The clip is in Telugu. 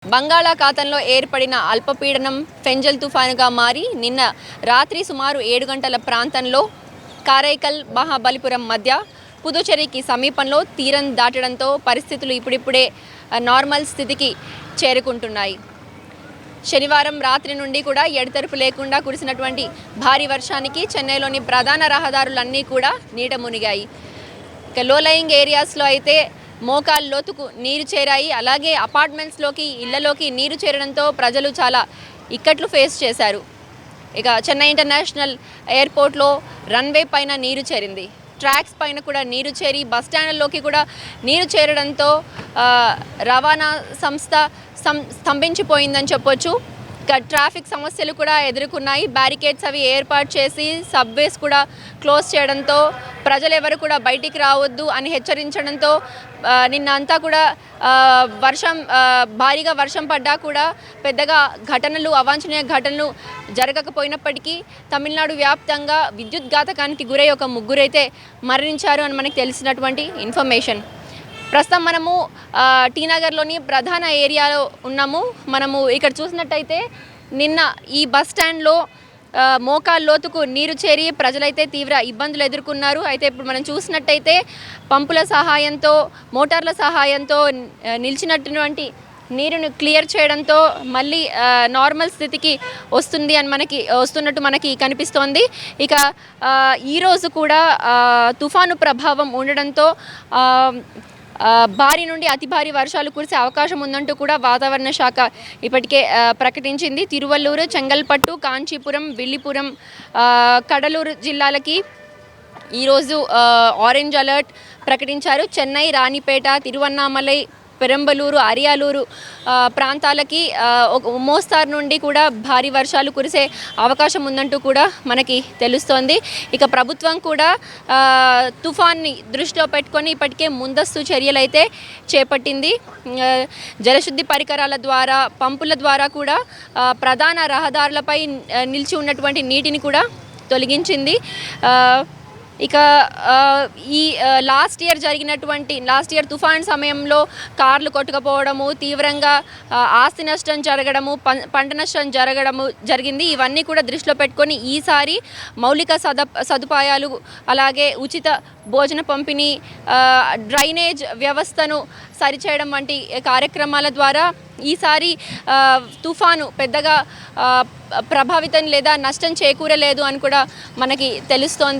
బంగాళాఖాతంలో ఏర్పడిన అల్పపీడనం ఫెంజల్ తుఫానుగా మారి నిన్న రాత్రి సుమారు 7 గంటల ప్రాంతంలో కారైకల్ మహాబలిపురం మధ్య పుదుచ్చేరికి సమీపంలో తీరం దాటడంతో పరిస్థితులు ఇప్పుడిప్పుడే నార్మల్ స్థితికి చేరుకుంటున్నాయి. శనివారం రాత్రి నుండి కూడా ఎడతెరిపి లేకుండా కురిసినటువంటి భారీ వర్షానికి చెన్నైలోని ప్రధాన రహదారులన్నీ కూడా నీట మునిగాయి. ఇక లో లయింగ్ ఏరియాస్లో అయితే మోకాలు లోతుకు నీరు చేరాయి. అలాగే అపార్ట్మెంట్స్లోకి ఇళ్లలోకి నీరు చేరడంతో ప్రజలు చాలా ఇక్కట్లు ఫేస్ చేశారు. ఇక చెన్నై ఇంటర్నేషనల్ ఎయిర్పోర్ట్లో రన్వే పైన నీరు చేరింది. ట్రాక్స్ పైన కూడా నీరు చేరి బస్ స్టాండ్లోకి కూడా నీరు చేరడంతో రవాణా సంస్థ స్తంభించిపోయిందని చెప్పొచ్చు. ఇక ట్రాఫిక్ సమస్యలు కూడా ఎదుర్కొన్నాయి. బ్యారికేడ్స్ అవి ఏర్పాటు చేసి సబ్వేస్ కూడా క్లోజ్ చేయడంతో ప్రజలు ఎవరు కూడా బయటికి రావద్దు అని హెచ్చరించడంతో నిన్న అంతా కూడా భారీగా వర్షం పడ్డా కూడా పెద్దగా అవాంఛనీయ ఘటనలు జరగకపోయినప్పటికీ తమిళనాడు వ్యాప్తంగా విద్యుత్ ఘాతకానికి గురై ఒక ముగ్గురైతే మరణించారు అని మనకు తెలిసినటువంటి ఇన్ఫర్మేషన్. ప్రస్తుతం మనము టీనగర్లోని ప్రధాన ఏరియాలో ఉన్నాము. మనము ఇక్కడ చూసినట్టయితే నిన్న ఈ బస్ స్టాండ్లో మోకాలు లోతుకు నీరు చేరి ప్రజలైతే తీవ్ర ఇబ్బందులు ఎదుర్కొన్నారు. అయితే ఇప్పుడు మనం చూసినట్టయితే పంపుల సహాయంతో మోటార్ల సహాయంతో నిలిచినటువంటి నీరును క్లియర్ చేయడంతో మళ్ళీ నార్మల్ స్థితికి వస్తున్నట్టు మనకి కనిపిస్తోంది. ఇక ఈరోజు కూడా తుఫాను ప్రభావం ఉండడంతో భారీ నుండి అతి భారీ వర్షాలు కురిసే అవకాశం ఉందంటూ కూడా వాతావరణ శాఖ ఇప్పటికే ప్రకటించింది. తిరువల్లూరు, చెంగల్పట్టు, కాంచీపురం, విల్లిపురం, కడలూరు జిల్లాలకి ఈరోజు ఆరెంజ్ అలర్ట్ ప్రకటించారు. చెన్నై, రాణిపేట, తిరువన్నామలై, పెరంబలూరు, అరియాలూరు ప్రాంతాలకి మోస్తారు నుండి కూడా భారీ వర్షాలు కురిసే అవకాశం ఉందంటూ కూడా మనకి తెలుస్తోంది. ఇక ప్రభుత్వం కూడా తుఫాన్ని దృష్టిలో పెట్టుకొని ఇప్పటికే ముందస్తు చర్యలు అయితే చేపట్టింది. జలశుద్ధి పరికరాల ద్వారా, పంపుల ద్వారా కూడా ప్రధాన రహదారులపై నిలిచి ఉన్నటువంటి నీటిని కూడా తొలగించింది. ఇక ఈ లాస్ట్ ఇయర్ తుఫాన్ సమయంలో కార్లు కొట్టుకుపోవడము, తీవ్రంగా ఆస్తి నష్టం జరగడము, పంట నష్టం జరిగింది. ఇవన్నీ కూడా దృష్టిలో పెట్టుకొని ఈసారి మౌలిక సదుపాయాలు, అలాగే ఉచిత భోజన పంపిణీ, డ్రైనేజ్ వ్యవస్థను సరిచేయడం వంటి కార్యక్రమాల ద్వారా ఈసారి తుఫాను పెద్దగా ప్రభావితం లేదా నష్టం చేకూరలేదు అని కూడా మనకి తెలుస్తోంది.